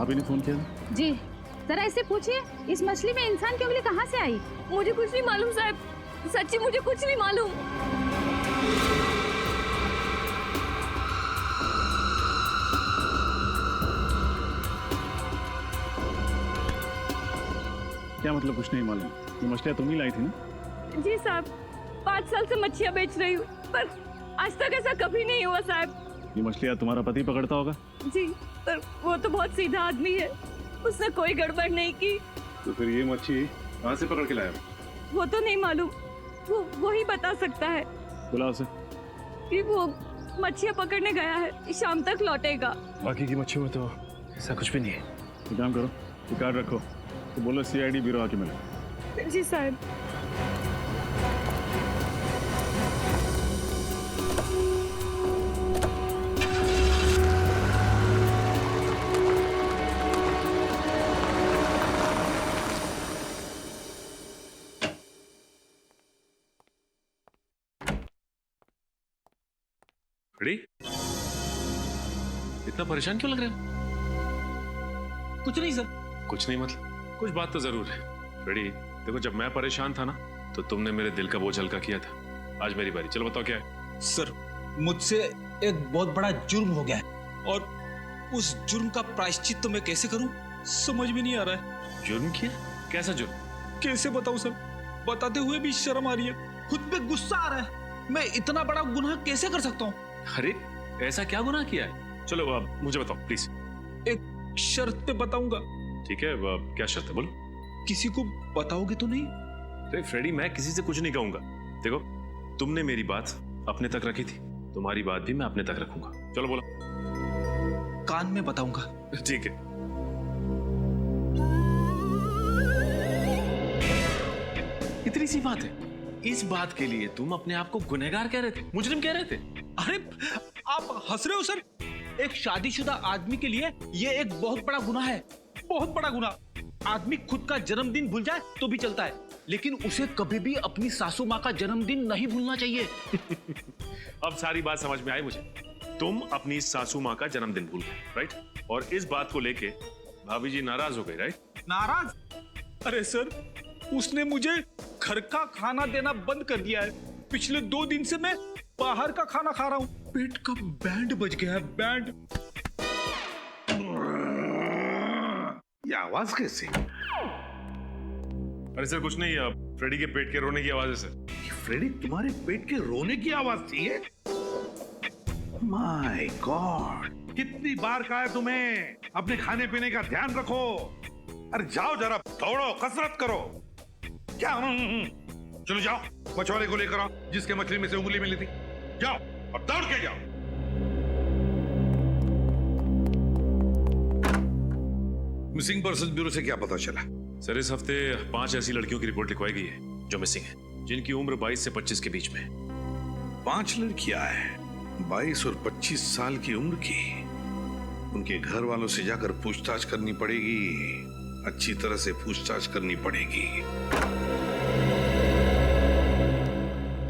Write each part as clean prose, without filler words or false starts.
भाभी ने फोन किया था? जी, जरा इससे पूछिए इस मछली में इंसान की उंगली कहाँ से आई? मुझे कुछ नहीं मालूम साहब, सच्ची मुझे कुछ नहीं मालूम। क्या मतलब कुछ नहीं मालूम? ये मछलियाँ तुम ही लाई थी ना? जी साहब, 5 साल से मच्छियाँ बेच रही हूँ, पर आज तक ऐसा कभी नहीं हुआ साहब। ये मछलियाँ तुम्हारा पति पकड़ता होगा? जी, पर वो तो बहुत सीधा आदमी है, उसने कोई गड़बड़ नहीं की। तो फिर ये मच्छी कहाँ से पकड़ के लाया? वो तो नहीं मालूम, वो ही बता सकता है। बुला उसे। कि वो मच्छियाँ पकड़ने गया है, शाम तक लौटेगा। बाकी की मच्छियों में तो ऐसा कुछ भी नहीं है। एक काम करो, ये कार्ड रखो, तो बोलो CID ब्यूरो आके मिले। जी साहब। रेडी? इतना परेशान क्यों लग रहे हो? कुछ नहीं सर। कुछ नहीं मतलब कुछ बात तो जरूर है। रेडी, देखो जब मैं परेशान था ना तो तुमने मेरे दिल का बोझ हल्का किया था। आज मेरी बारी, चलो बताओ क्या है? सर, मुझसे एक बहुत बड़ा जुर्म हो गया है और उस जुर्म का प्रायश्चित तो मैं कैसे करूं समझ में नहीं आ रहा है। जुर्म किया? कैसा जुर्म? कैसे बताऊं सर, बताते हुए भी शर्म आ रही है, खुद पे गुस्सा आ रहा है। मैं इतना बड़ा गुनाह कैसे कर सकता हूँ? अरे ऐसा क्या गुनाह किया है? चलो अब मुझे बताओ प्लीज। एक शर्त पे बताऊंगा। ठीक है, क्या शर्त है बोलो? किसी को बताओगे तो नहीं? अरे फ्रेडी, मैं किसी से कुछ नहीं कहूंगा। देखो तुमने मेरी बात अपने तक रखी थी, तुम्हारी बात भी मैं अपने तक रखूंगा। चलो बोलो। कान में बताऊंगा। ठीक है। इतनी सी बात है, इस बात के लिए तुम अपने आप को गुनहगार कह रहे थे, मुजरिम कह रहे थे? अरे आप हंस रहे हो सर? एक शादीशुदा आदमी के लिए ये एक बहुत बड़ा गुनाह है, बहुत बड़ा गुनाह। आदमी खुद का जन्मदिन भूल जाए तो भी चलता है, लेकिन उसे कभी भी अपनी सासू माँ का जन्मदिन नहीं भूलना चाहिए। अब सारी बात समझ में आई मुझे। तुम अपनी सासू माँ का जन्मदिन भूल गए, राइट? और इस बात को लेके भाभी जी नाराज हो गई, राइट? नाराज? अरे सर, उसने मुझे घर का खाना देना बंद कर दिया है। पिछले 2 दिन से मैं बाहर का खाना खा रहा हूँ। पेट का बैंड बज गया है, बैंड। ये आवाज कैसे? अरे सर कुछ नहीं, फ्रेडी के पेट के रोने की आवाज है सर। फ्रेडी, तुम्हारे पेट के रोने की आवाज थी ये? माय गॉड, कितनी बार कहा है तुम्हें अपने खाने पीने का ध्यान रखो। अरे जाओ जरा दौड़ो, कसरत करो। क्या? चलो जाओ, मछुआरे को लेकर आओ जिसके मछली में से उंगली मिली थी। जाओ और दौड़ के जाओ। मिसिंग पर्सन ब्यूरो से क्या पता चला? सर इस हफ्ते 5 ऐसी लड़कियों की रिपोर्ट लिखवाई गई है जो मिसिंग है, जिनकी उम्र 22 से 25 के बीच में है। 5 लड़कियां हैं 22 और 25 साल की उम्र की। उनके घर वालों से जाकर पूछताछ करनी पड़ेगी, अच्छी तरह से पूछताछ करनी पड़ेगी।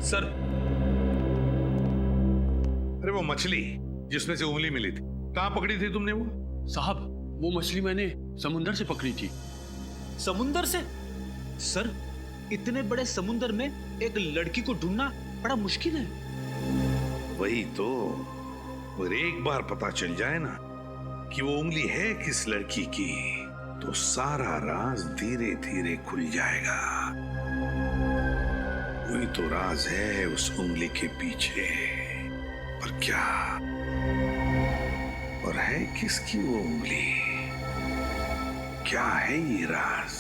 सर, अरे वो मछली जिसमें से उंगली मिली थी, कहां पकड़ी थी तुमने वो? साहब, वो मछली मैंने समुंदर से पकड़ी थी। समुंदर से? सर, इतने बड़े समुंदर में एक लड़की को ढूंढना बड़ा मुश्किल है। वही तो, और एक बार पता चल जाए ना कि वो उंगली है किस लड़की की, तो सारा राज धीरे धीरे खुल जाएगा। वही तो राज है उस उंगली के पीछे। पर क्या? और है किसकी वो उंगली? क्या है ये राज?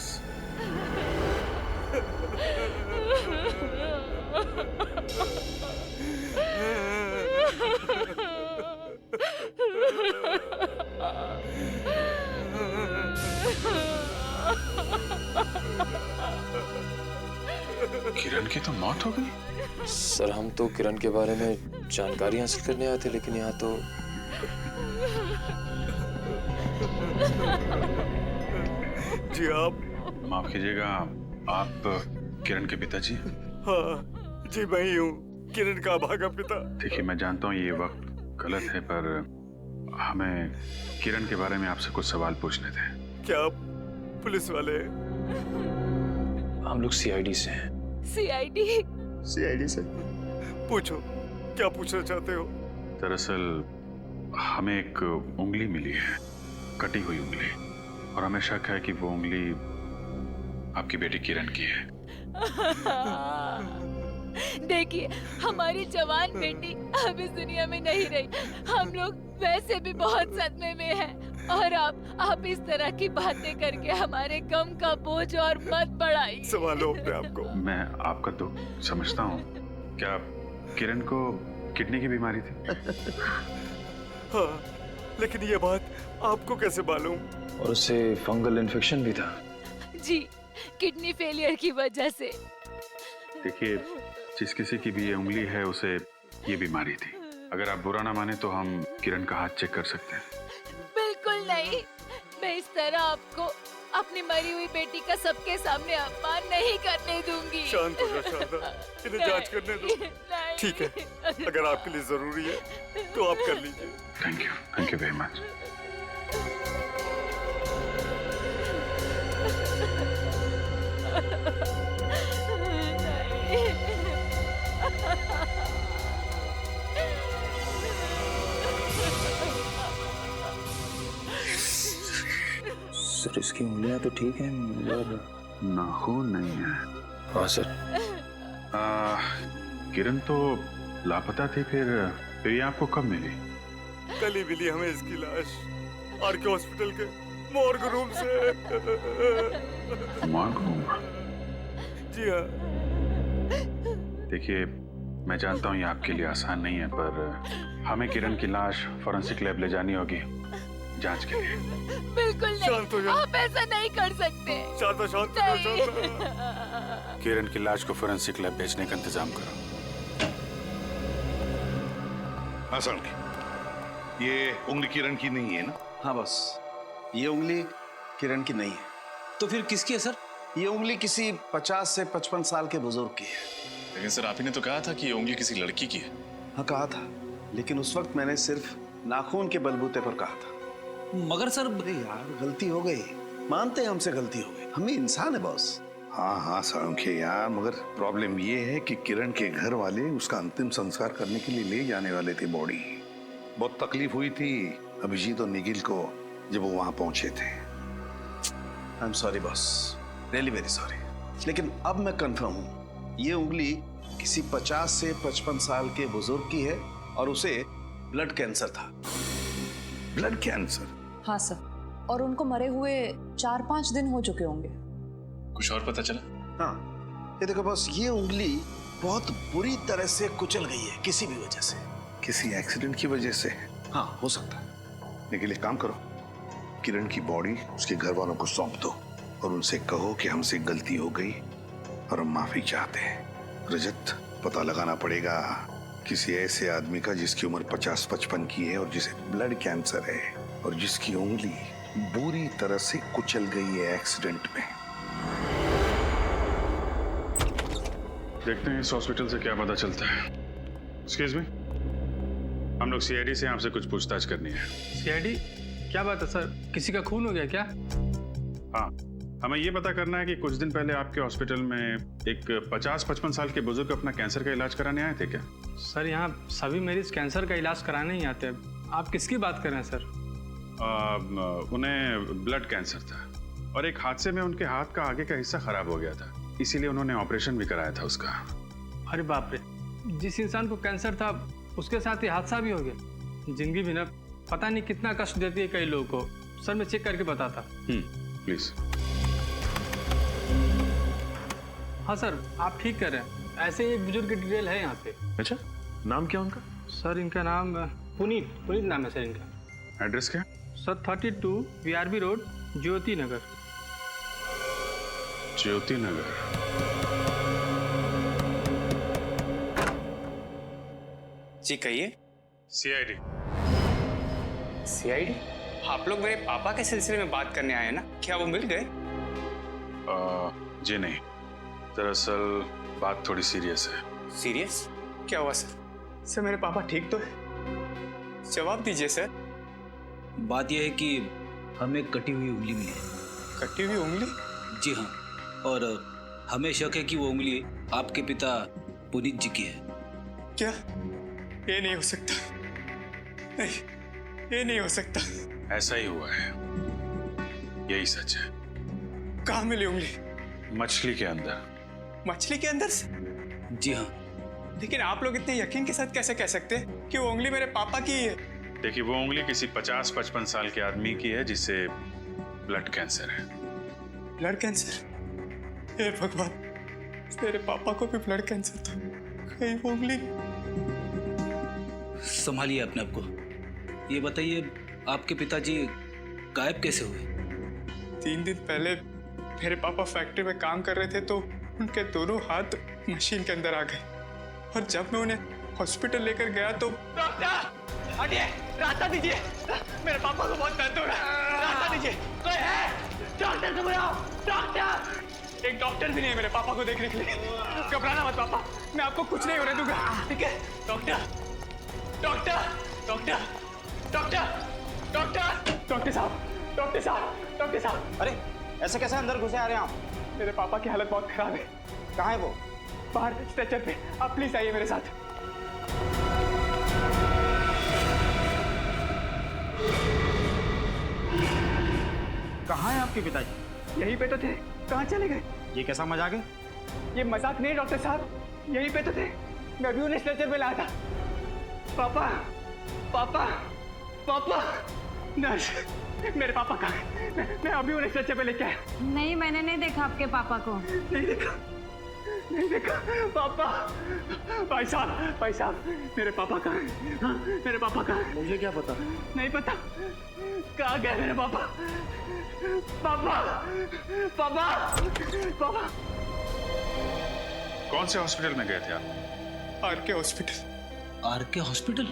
किरण की तो मौत हो गई? सर, हम तो किरण के बारे में जानकारी हासिल करने आए थे, लेकिन यहाँ तो जी आप माफ कीजिएगा, आप किरण के पिताजी? हाँ जी, मैं ही हूँ, किरण का भागा पिता। देखिए मैं जानता हूँ ये वक्त गलत है, पर हमें किरण के बारे में आपसे कुछ सवाल पूछने थे। क्या आप पुलिस वाले हैं? हम लोग सीआईडी से हैं। सीआईडी? सीआईडी से? पूछो, क्या पूछना चाहते हो? दरअसल हमें एक उंगली मिली है, कटी हुई उंगली, और हमें शक है कि वो उंगली आपकी बेटी किरण की है। देखिए, हमारी जवान बेटी अब इस दुनिया में नहीं रही। हम लोग वैसे भी बहुत सदमे में हैं, और आप इस तरह की बातें करके हमारे गम का बोझ और मत बढ़ाइए। संभालो अपने आप को। मैं आपका दुख समझता हूँ। क्या किरण को किडनी की बीमारी थी? हाँ, लेकिन ये बात आपको कैसे मालूम? और उसे फंगल इन्फेक्शन भी था। जी, किडनी फेलियर की वजह से। देखिए, जिस किसी की भी ये उंगली है उसे ये बीमारी थी। अगर आप बुरा ना माने तो हम किरण का हाथ चेक कर सकते हैं। बिल्कुल नहीं, मैं इस तरह आपको अपनी मरी हुई बेटी का सबके सामने अपमान नहीं करने दूंगी। शांत हो जा शारदा, इन्हें जांच करने दो। नहीं। ठीक है, अगर आपके लिए जरूरी है तो आप कर लीजिए। Thank you very much. Sir, इसकी उंगलियां तो ठीक हैं मगर नाखून नहीं है। हाँ सर। किरण तो लापता थी, फिर ये आपको कब मिली? कल ही मिली हमें इसकी लाश, आरके हॉस्पिटल के मॉर्ग रूम से। Morgue room? जी हाँ। देखिए, मैं जानता हूँ ये आपके लिए आसान नहीं है, पर हमें किरण की लाश फॉरेंसिक लैब ले जानी होगी जांच के लिए। बिल्कुल शांत हो नहीं, जाओ। आप ऐसा नहीं कर सकते। शारदा, शांत हो जा शारदा। किरण की लाश को फॉरेंसिक लैब भेजने का इंतजाम करो। हाँ सर, ये उंगली किरण की नहीं है ना? हाँ बस, ये उंगली किरण की नहीं है। तो फिर किसकी है सर? ये उंगली किसी 50 से 55 साल के बुजुर्ग की है। लेकिन सर, आप ही ने तो कहा था कि ये उंगली किसी लड़की की है। हाँ कहा था, लेकिन उस वक्त मैंने सिर्फ नाखून के बलबूते पर कहा था। मगर सर, अरे यार, गलती हो गई, मानते हैं हमसे गलती हो गई, हम भी इंसान है बॉस। हाँ हाँ सांख्य यार, मगर प्रॉब्लम ये है कि किरण के घर वाले उसका अंतिम संस्कार करने के लिए ले जाने वाले थे बॉडी। बहुत तकलीफ हुई थी अभिजीत और निखिल को जब वो वहां पहुंचे थे। I am sorry boss, really very sorry. लेकिन अब मैं कंफर्म हूँ, ये उंगली किसी 50 से 55 साल के बुजुर्ग की है और उसे ब्लड कैंसर था। Blood cancer? हाँ सर, और उनको मरे हुए 4-5 दिन हो चुके होंगे। कुछ और पता चला? हाँ, ये देखो बॉस, ये उंगली बहुत बुरी तरह से कुचल गई है किसी भी वजह से। किसी एक्सीडेंट की वजह से? हाँ, हो सकता है। निखिल, एक काम करो, किरण की बॉडी उसके घर वालों को सौंप दो और उनसे कहो कि हमसे गलती हो गई और हम माफी चाहते हैं। रजत, पता लगाना पड़ेगा किसी ऐसे आदमी का जिसकी उम्र 50-55 की है और जिसे ब्लड कैंसर है और जिसकी उंगली बुरी तरह से कुचल गई है एक्सीडेंट में। देखते हैं इस हॉस्पिटल से क्या पता चलता है। एक्सक्यूज मी, हम लोग सीआईडी से आपसे कुछ पूछताछ करनी है। सीआईडी? क्या बात है सर, किसी का खून हो गया क्या? हाँ, हमें ये पता करना है कि कुछ दिन पहले आपके हॉस्पिटल में एक 50-55 साल के बुजुर्ग अपना कैंसर का इलाज कराने आए थे क्या? सर, यहाँ सभी मरीज कैंसर का इलाज कराने ही आते हैं। आप किसकी बात कर रहे हैं सर? उन्हें ब्लड कैंसर था और एक हादसे में उनके हाथ का आगे का हिस्सा खराब हो गया था, इसीलिए उन्होंने ऑपरेशन भी कराया था उसका। अरे बाप रे, जिस इंसान को कैंसर था उसके साथ ये हादसा भी हो गया। जिंदगी भी ना पता नहीं कितना कष्ट देती है कई लोगों को। सर, मैं चेक करके बताता। प्लीज। हाँ सर, आप ठीक कर रहे हैं। ऐसे ही एक बुजुर्ग की डिटेल है यहाँ पे। अच्छा, नाम क्या उनका? सर, इनका नाम पुनीत नाम है सर इनका। एड्रेस क्या? सर, 32 VRB रोड, ज्योति नगर। ज्योति नगर। जी कहिए। सीआईडी। सीआईडी? आप लोग मेरे पापा के सिलसिले में बात करने आए हैं ना? क्या वो मिल गए? जी नहीं, दरअसल बात थोड़ी सीरियस है। सीरियस? क्या हुआ सर? सर, मेरे पापा ठीक तो है? जवाब दीजिए सर। बात यह है कि हमें कटी हुई उंगली मिली है। कटी हुई उंगली? जी हाँ, और हमें शक है कि वो उंगली आपके पिता पुनीत जी की है। क्या? ये नहीं हो सकता, नहीं, ये नहीं हो सकता। ऐसा ही हुआ है, यही सच है। कहाँ मिली उंगली? मछली के अंदर। मछली के अंदर से? जी हाँ। लेकिन आप लोग इतने यकीन के साथ कैसे कह सकते हैं कि वो उंगली मेरे पापा की ही है? देखिए, वो उंगली किसी 50-55 साल के आदमी की है जिसे ब्लड कैंसर है। Blood cancer? हे भगवान, मेरे पापा को भी ब्लड कैंसर था। कहीं वो उंगली। संभालिए अपने आप को। ये बताइए, आपके पिताजी गायब कैसे हुए? 3 दिन पहले मेरे पापा फैक्ट्री में काम कर रहे थे तो उनके दोनों हाथ मशीन के अंदर आ गए, और जब मैं उन्हें हॉस्पिटल लेकर गया तो डॉक्टर हटिए, रास्ता दीजिए, मेरे पापा को बहुत दर्द हो रहा है, रास्ता दीजिए, कोई है? डॉक्टर को बुलाओ, डॉक्टर। एक डॉक्टर भी नहीं है मेरे पापा को देखने के लिए। घबराना मत पापा, मैं आपको कुछ नहीं होने दूंगा, ठीक है? Doctor, doctor, doctor, doctor, doctor, doctor साहब, डॉक्टर साहब, डॉक्टर साहब। अरे ऐसे कैसे अंदर घुसे आ रहे हैं आप? मेरे पापा की हालत बहुत खराब है। कहाँ है वो? बाहर स्ट्रेचर पे। आप प्लीज आइए मेरे साथ। कहाँ है आपके पिताजी? यहीं पे तो थे, कहाँ चले गए? ये कैसा मजाक है? ये मजाक नहीं डॉक्टर साहब, यहीं पे तो थे, मैं भी उन्हें स्ट्रेचर पे लाया था। पापा, पापा, पापा, नर्स, मेरे पापा कहाँ हैं? मैं अभी उन्हें स्ट्रेचर पे लेके आया। नहीं, मैंने नहीं देखा आपके पापा को। नहीं देखा, नहीं देखा। पापा, भाई साहब, मेरे पापा कहाँ हैं? हाँ, मेरे पापा कहाँ हैं? मुझे क्या पता? नहीं पता। कहाँ गए मेरे पापा? पापा, पापा, पापा। कौन से हॉस्पिटल में गए थे आप? RK hospital. RK hospital?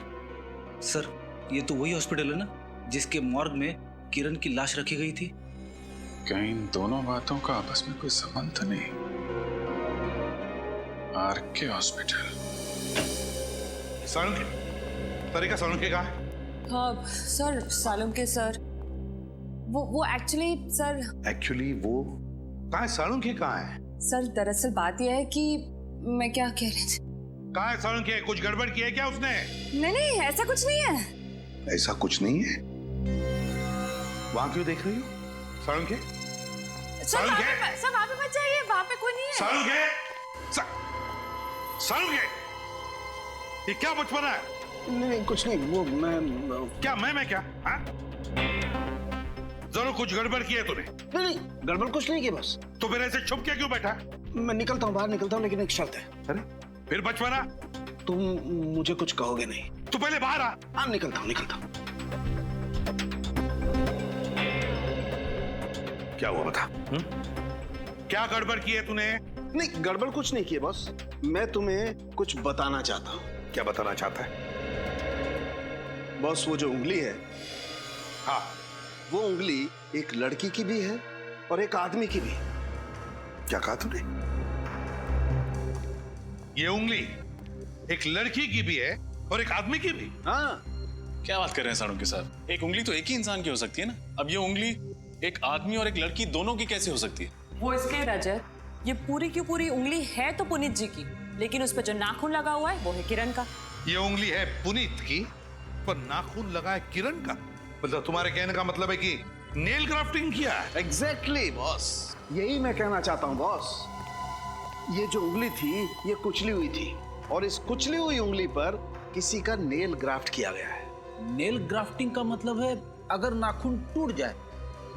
Sir, ये तो वही हॉस्पिटल है ना जिसके मॉर्ग में किरण की लाश रखी गई थी? कहीं इन दोनों बातों का आपस में कोई संबंध तो नहीं? R K hospital. सालुंके, तरीका सालुंके कहाँ है? हाँ सर, सालुंके सर, वो एक्चुअली सर। एक्चुअली वो कहाँ है? सालुंके कहाँ है? सर दरअसल बात यह है कि मैं क्या कह रही थी। कहाँ है सालुंके? कुछ गड़बड़ किया है क्या उसने? नहीं, ऐसा कुछ नहीं है। ऐसा कुछ नहीं है? वहां क्यों देख रही हो? सालुंके, सर वहाँ पे मत जाइए, वहाँ पे कोई नहीं है। सालुंके, सालुंके, ये क्या बचपना है? नहीं कुछ नहीं, वो मैं क्या मैं क्या? हाँ? जरूर कुछ गड़बड़ की है तूने। नहीं गड़बड़ कुछ नहीं की, बस। तो फिर ऐसे छुप के क्यों बैठा? मैं निकलता हूँ, बाहर निकलता हूँ, लेकिन एक शर्त है। अरे फिर बचपना? तुम मुझे कुछ कहोगे नहीं। तू पहले बाहर आ। हाँ निकलता हूँ, निकलता हूँ। क्या हुआ बता? क्या गड़बड़ की है तूने? नहीं गड़बड़ कुछ नहीं की है बॉस, मैं तुम्हें कुछ बताना चाहता हूँ। क्या बताना चाहता है? बॉस, वो जो उंगली है, हाँ, वो उंगली एक लड़की की भी है और एक आदमी की भी। क्या कहा तूने? ये उंगली एक लड़की की भी है और एक आदमी की भी? हाँ। क्या बात कर रहे हैं सालुंके साहब? एक उंगली तो एक ही इंसान की हो सकती है ना। अब ये उंगली एक आदमी और एक लड़की दोनों की कैसे हो सकती है? वो इसके रजत, ये पूरी की पूरी उंगली है तो पुनीत जी की, लेकिन उस पर जो नाखून लगा हुआ है वो है किरण का। ये उंगली है पुनीत की, पर नाखून लगा है किरण का। मतलब तुम्हारे कहने का मतलब है कि नेल ग्राफ्टिंग किया है? एग्जैक्टली बॉस, यही मैं कहना चाहता हूँ बॉस। ये जो उंगली थी ये कुचली हुई थी, और इस कुचली हुई उंगली पर किसी का नेल ग्राफ्ट किया गया है। नेल ग्राफ्टिंग का मतलब है अगर नाखून टूट जाए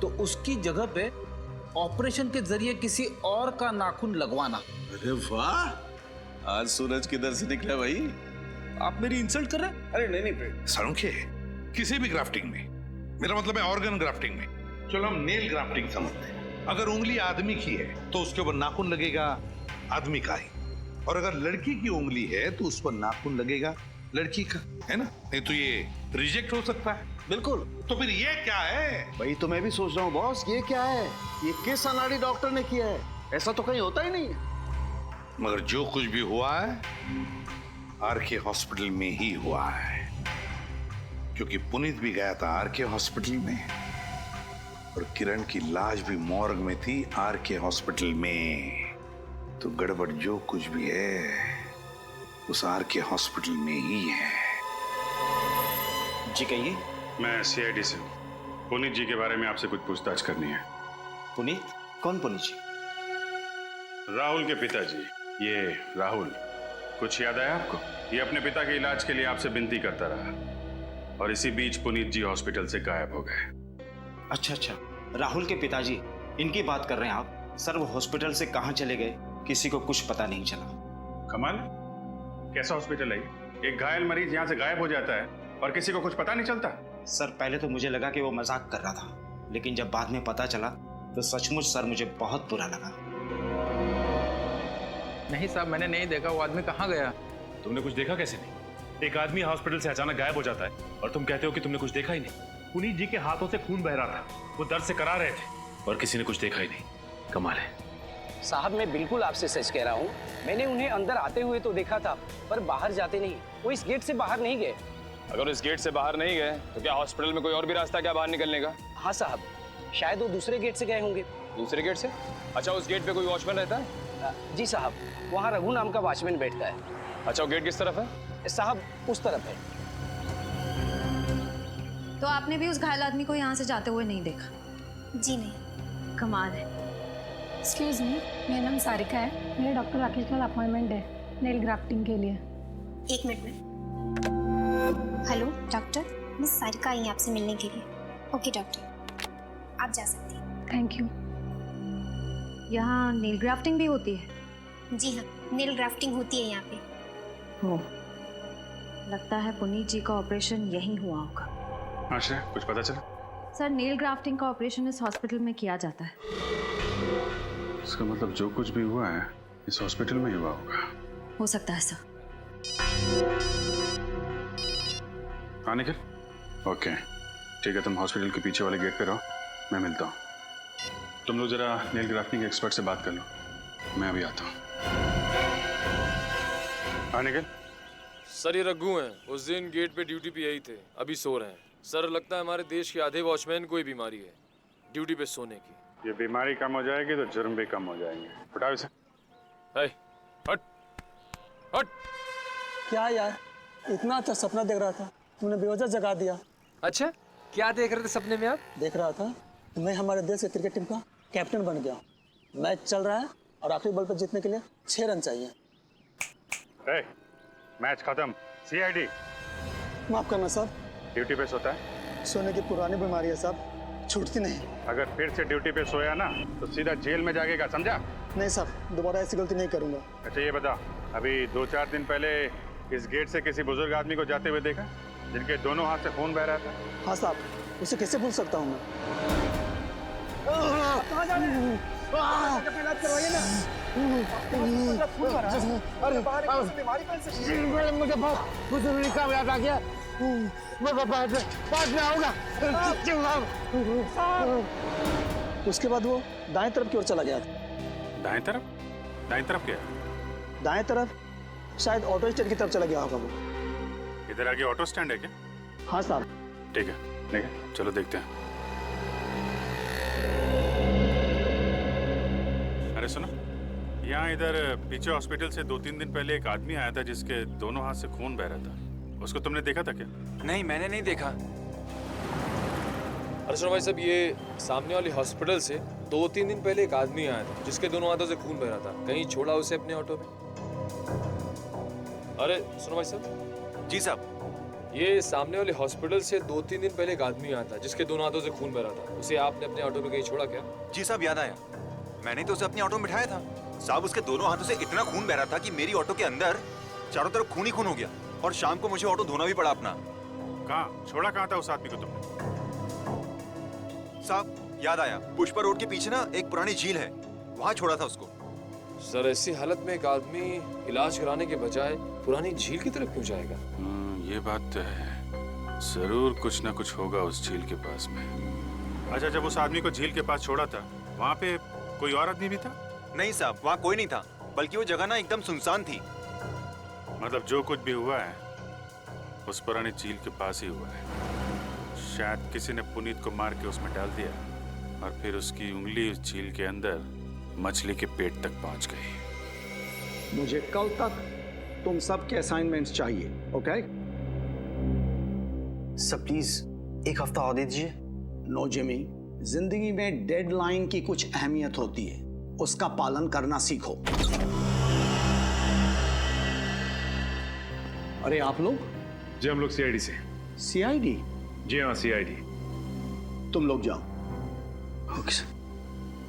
तो उसकी जगह पे ऑपरेशन के जरिए किसी और का नाखून लगवाना। अरे वाह, आज सूरज किधर से निकला भाई? आप मेरी इंसल्ट कर रहे हैं? अरे नहीं सालुंके, किसी भी ग्राफ्टिंग में, मेरा मतलब है ऑर्गन ग्राफ्टिंग में, चलो हम नेल ग्राफ्टिंग समझते हैं। अगर उंगली आदमी की है तो उसके ऊपर नाखून लगेगा आदमी का ही, और अगर लड़की की उंगली है तो उस पर नाखून लगेगा लड़की का, है ना? नहीं तो ये रिजेक्ट हो सकता है। बिल्कुल। तो फिर ये क्या है? वही तो मैं भी सोच रहा हूँ बॉस, ये क्या है? ये किस अनाड़ी डॉक्टर ने किया है? ऐसा तो कहीं होता ही नहीं है। मगर जो कुछ भी हुआ है आरके हॉस्पिटल में ही हुआ है। क्योंकि पुनीत भी गया था आर के हॉस्पिटल में और किरण की लाश भी मॉर्ग में थी आर के हॉस्पिटल में। तो गड़बड़ जो कुछ भी है उस आर के हॉस्पिटल में ही है। जी कहिए। मैं सीआईडी से हूँ। पुनीत जी के बारे में आपसे कुछ पूछताछ करनी है। पुनीत? कौन पुनीत जी? राहुल के पिताजी, ये राहुल। कुछ याद आया आपको? ये अपने पिता के इलाज के लिए आपसे विनती करता रहा और इसी बीच पुनीत जी हॉस्पिटल से गायब हो गए। अच्छा, राहुल के पिताजी, इनकी बात कर रहे हैं आप? सर वो हॉस्पिटल से कहाँ चले गए किसी को कुछ पता नहीं चला। कमाल, कैसा हॉस्पिटल है? एक घायल मरीज यहाँ से गायब हो जाता है और किसी को कुछ पता नहीं चलता। सर पहले तो मुझे लगा कि वो मजाक कर रहा था, लेकिन जब बाद में पता चला तो सचमुच सर मुझे बहुत बुरा लगा। नहीं साहब, मैंने नहीं देखा। वो आदमी कहाँ गया? तुमने कुछ देखा कैसे नहीं? एक आदमी हॉस्पिटल से अचानक गायब हो जाता है और तुम कहते हो कि तुमने कुछ देखा ही नहीं। पुनीत जी के हाथों से खून बह रहा था, वो दर्द से करा रहे थे और किसी ने कुछ देखा ही नहीं। कमाल है साहब, मैं बिल्कुल आपसे सच कह रहा हूँ। मैंने उन्हें अंदर आते हुए तो देखा था, पर बाहर जाते नहीं। वो इस गेट से बाहर नहीं गए। अगर इस गेट से बाहर नहीं गए तो क्या हॉस्पिटल में कोई और भी रास्ता क्या बाहर निकलने का? हाँ साहब, शायद वो दूसरे गेट से गए होंगे। दूसरे गेट से? अच्छा, उस गेट पे कोई वॉचमैन रहता है? जी साहब, वहाँ रघु नाम का वॉचमैन बैठता है। अच्छा, वो गेट किस तरफ है? साहब उस तरफ है। तो आपने भी उस घायल आदमी को यहाँ से जाते हुए नहीं देखा? जी नहीं। कमाल है। एक्सक्यूज मी, मेरा नाम सारिका है। मेरे डॉक्टर राकेश कल अपॉइंटमेंट है नेल ग्राफ्टिंग के लिए। एक मिनट में। हेलो डॉक्टर, मिस सारिका आई है आपसे मिलने के लिए। ओके डॉक्टर, आप जा सकती हैं। Thank you. यहाँ नेल ग्राफ्टिंग भी होती है? जी हाँ, नेल ग्राफ्टिंग होती है यहाँ पे। हो, लगता है पुनीत जी का ऑपरेशन यहीं हुआ होगा। आश्रय, कुछ पता चला? सर, नेल ग्राफ्टिंग का ऑपरेशन इस हॉस्पिटल में किया जाता है। इसका मतलब जो कुछ भी हुआ है इस हॉस्पिटल में ही हुआ होगा। हो सकता है सर। हाँ निखिल, ओके ठीक है, तुम हॉस्पिटल के पीछे वाले गेट पे रहो, मैं मिलता हूँ। तुम लोग जरा नेल ग्राफ्टिंग एक्सपर्ट से बात कर लो, मैं अभी आता हूँ। हाँ निखिल। सर, ये रघु हैं। उस दिन गेट पे ड्यूटी पे यही थे, अभी सो रहे हैं। सर, लगता है हमारे देश के आधे वॉचमैन को ही बीमारी है, ड्यूटी पे सोने की। ये बीमारी कम हो जाएगी तो जुर्म भी कम हो जाएंगे। उठाओ इसे। हट हट। क्या यार, इतना अच्छा सपना देख रहा था, तुमने बेवजह जगा दिया। अच्छा, क्या देख रहे थे सपने में आप? देख रहा था मैं हमारे देश के क्रिकेट टीम का कैप्टन बन गया। मैच चल रहा है और आखिरी बॉल पर जीतने के लिए 6 रन चाहिए। मैच खत्म। सीआईडी। माफ करना साहब, ड्यूटी पे सोता है? सोने की पुरानी बीमारी है साहब, छूटती नहीं। अगर फिर से ड्यूटी पे सोया ना तो सीधा जेल में जाएगा, समझा? नहीं साहब, दोबारा ऐसी गलती नहीं करूंगा। अच्छा ये बता, अभी 2-4 दिन पहले इस गेट से किसी बुजुर्ग आदमी को जाते हुए देखा जिनके दोनों हाथ से खून बह रहा था? हाँ साहब, उसे कैसे भूल सकता हूँ मैं। कहाँ जा रहे हैं? इलाज करवाइए ना। अरे बीमारी मुझे बहुत काम याद आ गया। मैं बाद में आऊंगा। उसके बाद वो दाएं तरफ की ओर चला गया था। दाएं तरफ? दाएं तरफ क्या? दाएं तरफ शायद ऑटो स्टैंड की तरफ चला गया होगा वो। इधर आगे ऑटो स्टैंड है क्या? हाँ साहब। ठीक है, चलो देखते हैं। अरे सुनो, यहाँ इधर पीछे हॉस्पिटल से 2-3 दिन पहले एक आदमी आया था जिसके दोनों हाथ से खून बह रहा था। उसको तुमने देखा था क्या? नहीं, मैंने नहीं देखा। अरे सुनो भाई साहब, ये सामने वाली हॉस्पिटल से 2-3 दिन पहले एक आदमी आया था जिसके दोनों हाथों से खून बह रहा था। कहीं छोड़ा उसे अपने ऑटो में? अरे सुनो भाई साहब। जी साहब। ये सामने वाले हॉस्पिटल से 2-3 दिन पहले एक आदमी आया था जिसके दोनों हाथों से खून बह रहा था। उसे आपने अपने ऑटो में कहीं छोड़ा क्या? जी साहब, याद आया। मैंने तो उसे अपने ऑटो में बिठाया था साहब। उसके दोनों हाथों से इतना खून बह रहा था कि मेरी ऑटो के अंदर चारों तरफ खून ही खून हो गया और शाम को मुझे ऑटो धोना भी पड़ा अपना। कहाँ छोड़ा? कहाँ था उस आदमी को तुमने? साहब याद आया, पुष्पा रोड के पीछे ना एक पुरानी झील है, वहाँ छोड़ा था उसको। सर, ऐसी हालत में एक आदमी इलाज कराने के बजाय पुरानी झील की तरफ क्यों जाएगा? ये बात तो है, जरूर कुछ ना कुछ होगा उस झील के पास में। अच्छा, जब उस आदमी को झील के पास छोड़ा था वहाँ पे कोई और आदमी भी था? नहीं साहब, वहाँ कोई नहीं था, बल्कि वो जगह ना एकदम सुनसान थी। मतलब जो कुछ भी हुआ है उस पुरानी झील के पास ही हुआ है। शायद किसी ने पुनीत को मार के उसमें डाल दिया और फिर उसकी उंगली उस झील के अंदर मछली के पेट तक पहुंच गई। मुझे कल तक तुम सबके असाइनमेंट्स चाहिए, ओके? सर प्लीज एक हफ्ता और दे दीजिए। नो जिमी, जिंदगी में डेडलाइन की कुछ अहमियत होती है, उसका पालन करना सीखो। अरे आप लोग? जी हम लोग सीआईडी से। सीआईडी? जी हाँ सीआईडी। तुम लोग जाओ।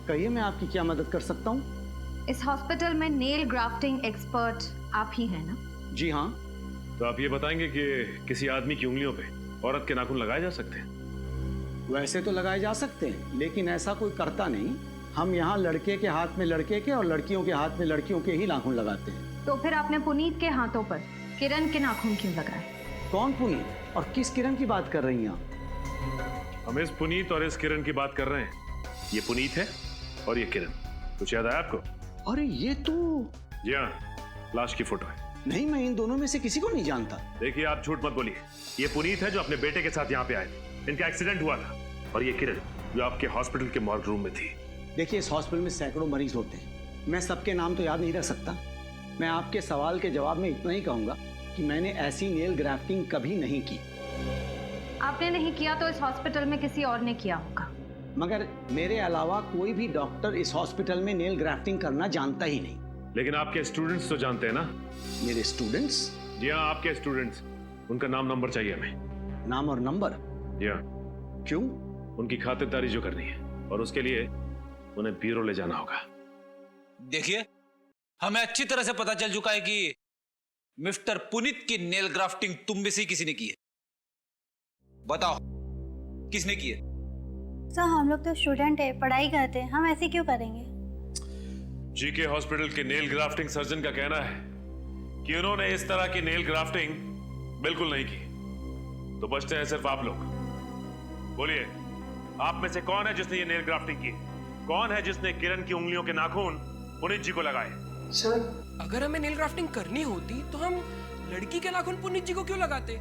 कहिए मैं आपकी क्या मदद कर सकता हूँ? इस हॉस्पिटल में नेल ग्राफ्टिंग एक्सपर्ट आप ही हैं ना? जी हाँ। तो आप ये बताएंगे कि किसी आदमी की उंगलियों पे औरत के नाखून लगाए जा सकते हैं? वैसे तो लगाए जा सकते हैं, लेकिन ऐसा कोई करता नहीं। हम यहाँ लड़के के हाथ में लड़के के और लड़कियों के हाथ में लड़कियों के ही नाखून लगाते हैं। तो फिर आपने पुनीत के हाथों पर किरण के नाखून क्यों लगाए? कौन पुनीत और किस किरण की बात कर रही हैं आप? हम इस पुनीत और इस किरण की बात कर रहे हैं। ये पुनीत है और ये किरण। कुछ याद आया आपको? अरे ये तो... जी हाँ, लाश की फोटो है। नहीं, मैं इन दोनों में से किसी को नहीं जानता। देखिए आप झूठ मत बोलिए। ये पुनीत है जो अपने बेटे के साथ यहाँ पे आए थे, इनका एक्सीडेंट हुआ था। और ये किरण जो आपके हॉस्पिटल के मॉर्ग रूम में थी। देखिए इस हॉस्पिटल में सैकड़ों मरीज होते हैं, मैं सबके नाम तो याद नहीं रख सकता। मैं आपके सवाल के जवाब में इतना ही कहूंगा कि मैंने ऐसी नेल ग्राफ्टिंग कभी नहीं की। आपने नहीं किया तो इस हॉस्पिटल में किसी और ने किया होगा। मगर मेरे अलावा कोई भी डॉक्टर इस हॉस्पिटल में नेल ग्राफ्टिंग करना जानता ही नहीं। लेकिन आपके स्टूडेंट्स तो जानते हैं ना? मेरे स्टूडेंट्स? जी हाँ आपके स्टूडेंट्स। उनका नाम नंबर चाहिए हमें। नाम और नंबर? जी हाँ। क्यों? उनकी खातिरदारी जो करनी है और उसके लिए उन्हें ब्यूरो ले जाना होगा। देखिए हमें अच्छी तरह से पता चल चुका है कि मिस्टर पुनीत की नेल ग्राफ्टिंग तुम में से किसी ने की है। बताओ किसने की है? सर हम लोग तो स्टूडेंट है, पढ़ाई करते हैं, हम ऐसे क्यों करेंगे? जीके हॉस्पिटल के नेल ग्राफ्टिंग सर्जन का कहना है कि उन्होंने इस तरह की नेल ग्राफ्टिंग बिल्कुल नहीं की। तो बचते हैं सिर्फ आप लोग। बोलिए आप में से कौन है जिसने ये नेल ग्राफ्टिंग की? कौन है जिसने किरण की उंगलियों के नाखून पुनीत जी को लगाए? सर अगर हमें नेल ग्राफ्टिंग करनी होती तो हम लड़की के नाखून पुनीत जी को क्यों लगाते?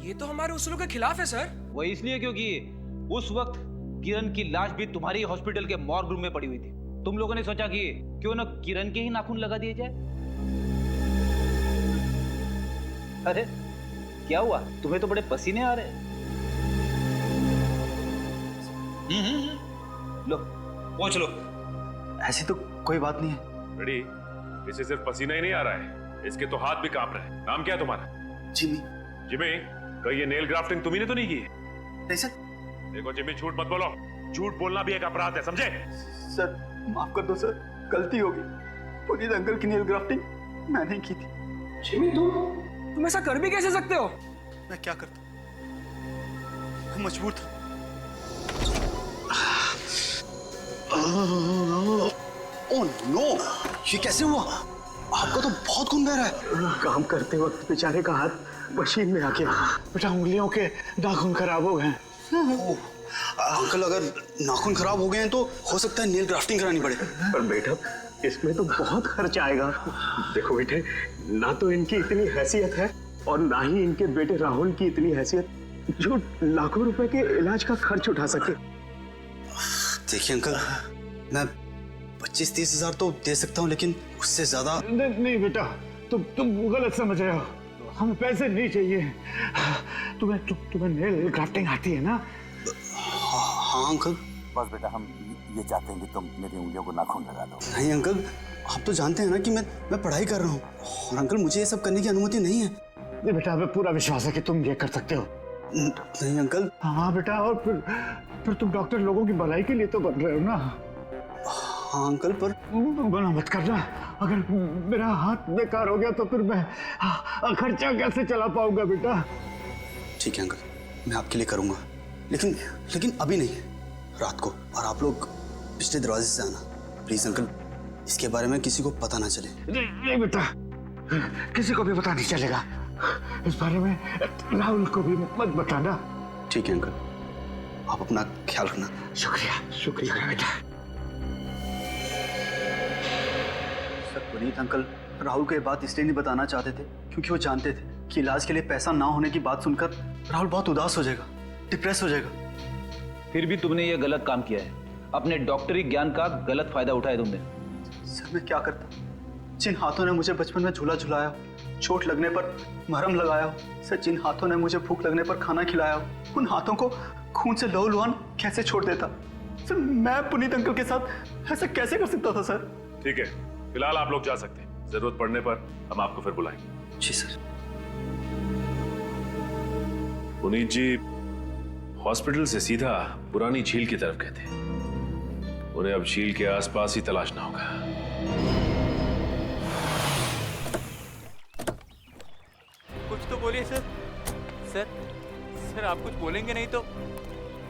ये तो हमारे उसूलों के खिलाफ है सर। वो इसलिए क्योंकि उस वक्त किरण की लाश भी तुम्हारी हॉस्पिटल के मॉर्ग रूम में पड़ी हुई थी। तुम लोगों ने सोचा कि क्यों ना किरण के ही नाखून लगा दिए जाए। अरे क्या हुआ, तुम्हें तो बड़े पसीने आ रहे हैं। लो पहुंच लो। ऐसी तो कोई बात नहीं है। रेडी? इसे सिर्फ पसीना ही नहीं आ रहा है, इसके तो हाथ भी कांप रहे हैं। नाम क्या है तुम्हारा? जिमी। जिमी, कहीं ये नेल ग्राफ्टिंग तुम्ही ने तो नहीं की है? नहीं सर। देखो जिमी झूठ मत बोलो, झूठ बोलना भी एक अपराध है, समझे? सर माफ कर दो सर, गलती होगी। पुनीत अंकल की नेल ग्राफ्टिंग मैंने की थी। जिमी तुम ऐसा कर भी कैसे सकते हो? मैं क्या करता, मैं मजबूर था। ओह नो, ये कैसे हुआ? आपका तो बहुत खून बह रहा है। काम करते वक्त बेचारे का हाथ मशीन में आ गया। बेटा उंगलियों के नाखून खराब हो गए। अंकल अगर नाखून खराब हो गए हैं तो हो सकता है नेल ग्राफ्टिंग करानी पड़े। पर बेटा इसमें तो बहुत खर्च आएगा। देखो बेटे, ना तो इनकी इतनी हैसियत है और ना ही इनके बेटे राहुल की इतनी हैसियत जो लाखों रुपए के इलाज का खर्च उठा सके। देखिए अंकल, मैं 25-30 हजार तो दे सकता हूँ, लेकिन उससे ज्यादा नहीं बेटा, तुम गलत समझ रहे हो। हमें पैसे नहीं चाहिए। तुम्हें नेल ग्राफ्टिंग आती है ना? हाँ अंकल। बस बेटा हम ये चाहते हैं कि तुम मेरी उंगलियों को नाखून लगा दो। नहीं अंकल, आप तो जानते हैं ना कि मैं पढ़ाई कर रहा हूँ और अंकल मुझे ये सब करने की अनुमति नहीं है। नहीं बेटा, हमें पूरा विश्वास है कि तुम ये कर सकते हो। नहीं अंकल। हाँ बेटा, और फिर तुम डॉक्टर लोगों की भलाई के लिए तो बन रहे हो ना? हाँ अंकल, पर गुनाह मत करना। अगर मेरा हाथ बेकार हो गया तो फिर मैं खर्चा कैसे चला पाऊंगा बेटा? ठीक है अंकल, मैं आपके लिए करूंगा, लेकिन अभी नहीं, रात को। और आप लोग पिछले दरवाजे से आना प्लीज अंकल। इसके बारे में किसी को पता ना चले। नहीं बेटा, किसी को भी पता नहीं चलेगा। इस बारे में राहुल को भी मत बताना। ठीक है अंकल, आप अपना ख्याल रखना। शुक्रिया बेटा। सर पुनीत अंकल राहुल को ये बात इसलिए नहीं बताना चाहते थे क्योंकि वो जानते थे कि इलाज के लिए पैसा ना होने की बात सुनकर राहुल बहुत उदास हो जाएगा। डिप्रेस हो जाएगा। फिर भी तुमने ये गलत काम किया है। अपने डॉक्टरी ज्ञान का गलत फायदा उठाया तुमने। सर मैं क्या करता, जिन हाथों ने मुझे बचपन में झूला झुलाया, चोट लगने पर मरहम लगाया, सर जिन हाथों ने मुझे भूख लगने पर खाना खिलाया, उन हाथों को खून से लहूलुहान कैसे छोड़ देता? सर मैं पुनीत अंकल के साथ ऐसा कैसे कर सकता था सर? ठीक है, फिलहाल आप लोग जा सकते हैं। जरूरत पड़ने पर हम आपको फिर बुलाएंगे। जी सर। पुनीत जी हॉस्पिटल से सीधा पुरानी झील की तरफ गए थे। उन्हें अब झील के आसपास ही तलाशना होगा। कुछ तो बोलिए सर। सर आप कुछ बोलेंगे नहीं तो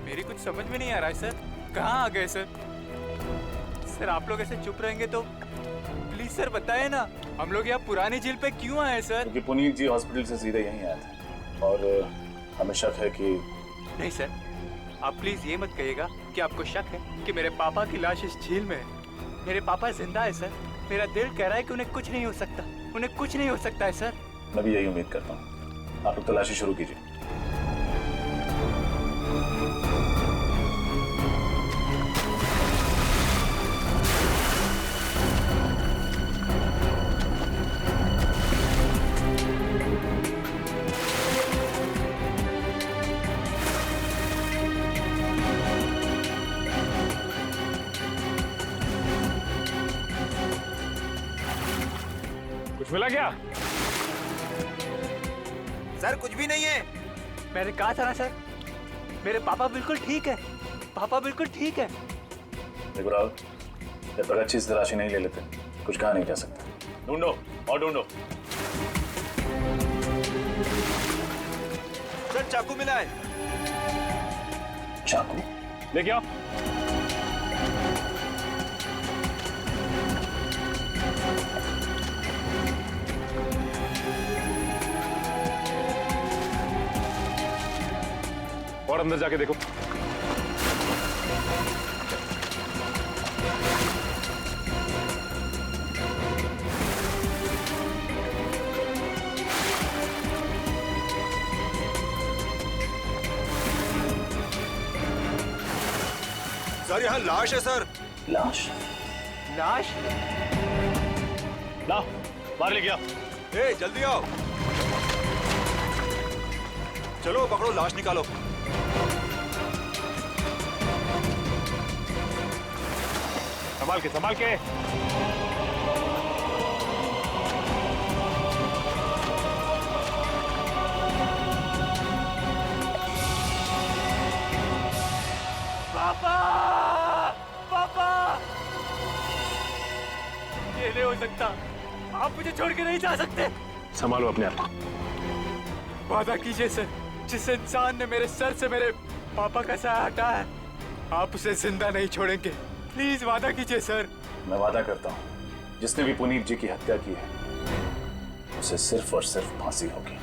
मेरी कुछ समझ में नहीं आ रहा है सर। कहाँ आ गए सर? सर आप लोग ऐसे चुप रहेंगे तो प्लीज सर बताइए ना, हम लोग यहाँ पुरानी झील पे क्यों आए सर? क्योंकि पुनीत जी हॉस्पिटल से सीधे यहीं आए थे और हमें शक है कि... नहीं सर, आप प्लीज ये मत कहिएगा कि आपको शक है कि मेरे पापा की लाश इस झील में है। मेरे पापा जिंदा है सर। मेरा दिल कह रहा है कि उन्हें कुछ नहीं हो सकता, उन्हें कुछ नहीं हो सकता है सर। मैं भी यही उम्मीद करता हूँ। आप लोग तलाशी शुरू कीजिए। कुछ मिला क्या? सर कुछ भी नहीं है। मैंने कहा था ना सर, मेरे पापा बिल्कुल ठीक है। पापा बिल्कुल ठीक है। देखो राहुल, जब तक अच्छी से तलाशी नहीं ले लेते कुछ कहा नहीं जा सकता। ढूंढो और ढूंढो। सर चाकू मिला है। चाकू लेके आओ। और अंदर जाके देखो। सर यहाँ लाश है सर। लाश? लाश? लाओ बाहर लेके आओ। ए जल्दी आओ। चलो पकड़ो, लाश निकालो। संभाल के। पापा! पापा! ये नहीं हो सकता। आप मुझे छोड़ के नहीं जा सकते। संभालो अपने आप को। वादा कीजिए सर, जिस इंसान ने मेरे सर से मेरे पापा का साया हटाया है, आप उसे जिंदा नहीं छोड़ेंगे। प्लीज वादा कीजिए सर। मैं वादा करता हूँ, जिसने भी पुनीत जी की हत्या की है उसे सिर्फ और सिर्फ फांसी होगी।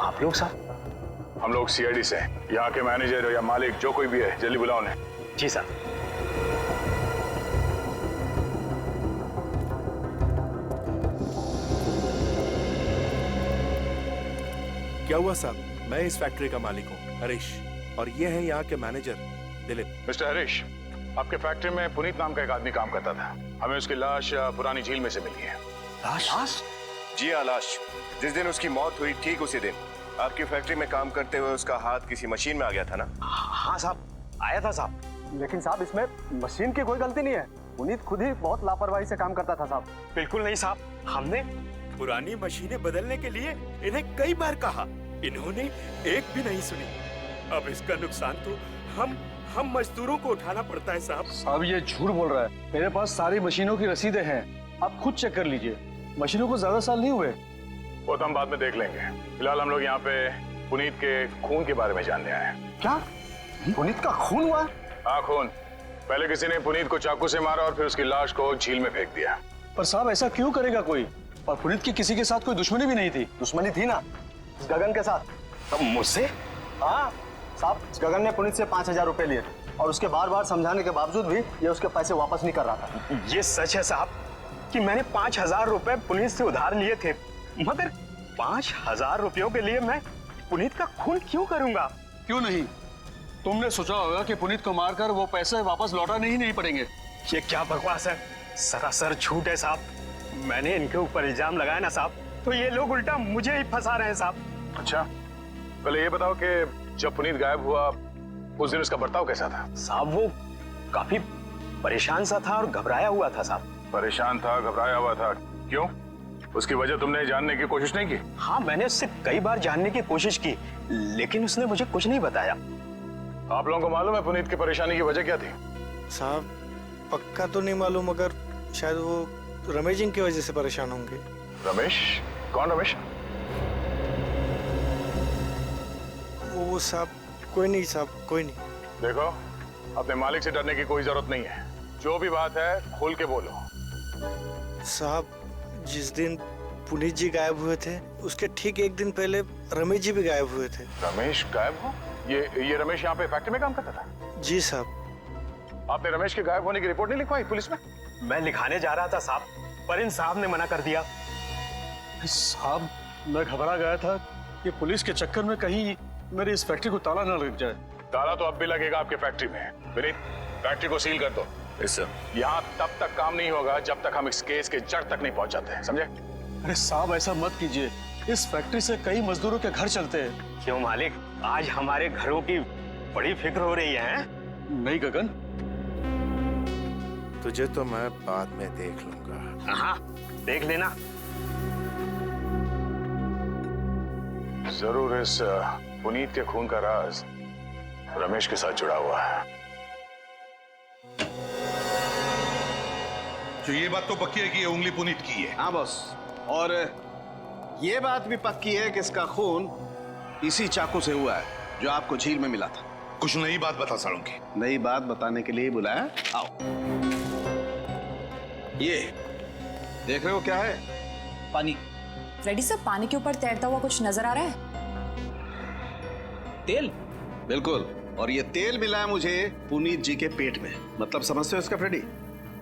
आप लोग साहब? हम लोग सीआईडी से, यहाँ के मैनेजर या मालिक जो कोई भी है जल्दी बुलाओ उन्हें। जी सर। क्या हुआ साहब? मैं इस फैक्ट्री का मालिक हूँ हरीश, और ये है यहाँ के मैनेजर दिलीप। मिस्टर हरीश, आपके फैक्ट्री में पुनीत नाम का एक आदमी काम करता था। हमें उसकी लाश पुरानी झील में से मिली है। लाश? जी हाँ, लाश। जिस दिन उसकी मौत हुई ठीक उसी दिन आपकी फैक्ट्री में काम करते हुए उसका हाथ किसी मशीन में आ गया था ना? हाँ साहब, आया था साहब। लेकिन साहब इसमें मशीन की कोई गलती नहीं है। पुनीत खुद ही बहुत लापरवाही से काम करता था साहब। बिल्कुल नहीं साहब, हमने पुरानी मशीनें बदलने के लिए इन्हें कई बार कहा, इन्होंने एक भी नहीं सुनी। अब इसका नुकसान तो हम मजदूरों को उठाना पड़ता है साहब। साहब ये झूठ बोल रहा है। मेरे पास सारी मशीनों की रसीदें हैं, आप खुद चेक कर लीजिए। मशीनों को ज्यादा साल नहीं हुए। वो तो हम बाद में देख लेंगे। फिलहाल हम लोग यहाँ पे पुनीत के खून के बारे में जानने आए हैं। क्या पुनीत का खून हुआ? हाँ खून। पहले किसी ने पुनीत को चाकू से मारा और फिर उसकी लाश को झील में फेंक दिया। पर साहब ऐसा क्यों करेगा कोई? और पुनीत की किसी के साथ कोई दुश्मनी भी नहीं थी। दुश्मनी थी ना, गगन के साथ। अब मुझसे? हाँ, साहब, गगन ने पुनीत से 5,000 रुपए लिए और उसके बार बार समझाने के बावजूद भी ये उसके पैसे वापस नहीं कर रहा था। ये सच है साहब कि मैंने 5,000 रुपए पुनीत से उधार लिए थे, मगर 5,000 रुपयों के लिए मैं पुनीत का खून क्यों करूंगा? क्यों नहीं? तुमने सोचा होगा कि पुनीत को मारकर वो पैसे वापस लौटाने ही नहीं पड़ेंगे। ये क्या बकवास है, सरासर झूठ है साहब। मैंने इनके ऊपर इल्जाम लगाया ना साहब, तो ये लोग उल्टा मुझे ही फंसा रहे हैं साहब। अच्छा, पहले ये बताओ कि जब पुनीत गायब हुआ उस दिन उसका बर्ताव कैसा था? साहब वो काफी परेशान सा था और घबराया हुआ था साहब। परेशान था, घबराया हुआ था, क्यों? उसकी वजह तुमने जानने की कोशिश नहीं की? हाँ, मैंने उससे कई बार जानने की कोशिश की, लेकिन उसने मुझे कुछ नहीं बताया। आप लोगों को मालूम है पुनीत की परेशानी की वजह क्या थी? साहब पक्का तो नहीं मालूम, मगर शायद वो रमेश जी की वजह से परेशान होंगे। रमेश? कौन रमेश? वो साहब कोई नहीं साहब, कोई नहीं। देखो, अपने मालिक से डरने की कोई जरूरत नहीं है, जो भी बात है खोल के बोलो। साहब जिस दिन पुनीत जी गायब हुए थे उसके ठीक एक दिन पहले रमेश जी भी गायब हुए थे। रमेश गायब हो? ये रमेश यहाँ पे फैक्ट्री में काम करता था? जी साहब। आपने रमेश के गायब होने की रिपोर्ट नहीं लिखवाई पुलिस में? मैं लिखाने जा रहा था साहब, पर इन साहब ने मना कर दिया। साहब मैं घबरा गया था कि पुलिस के चक्कर में कहीं मेरी इस फैक्ट्री को ताला न लग जाए। ताला तो अब भी लगेगा आपके फैक्ट्री में। विनीत, फैक्ट्री को सील कर दो। यहाँ तब तक काम नहीं होगा जब तक हम इस केस के जड़ तक नहीं पहुंच जाते, समझे? अरे साहब ऐसा मत कीजिए, इस फैक्ट्री से कई मजदूरों के घर चलते हैं। क्यों मालिक, आज हमारे घरों की बड़ी फिक्र हो रही है? नहीं गगन, तुझे तो मैं बाद में देख लूंगा। हाँ, देख लेना। जरूर इस पुनीत के खून का राज रमेश के साथ जुड़ा हुआ है। तो ये बात तो पक्की है कि ये उंगली पुनीत की है। हाँ बॉस, और ये बात भी पक्की है कि इसका खून इसी चाकू से हुआ है जो आपको झील में मिला था। कुछ नई बात बता सालुंकी। नई बात बताने के लिए बुलाया, आओ। ये देख रहे हो क्या है? पानी। रेडी सर, पानी के ऊपर तैरता हुआ कुछ नजर आ रहा है? तेल? बिल्कुल, और ये तेल मिला है मुझे पुनीत जी के पेट में। मतलब समझते हो इसका फ्रेडी?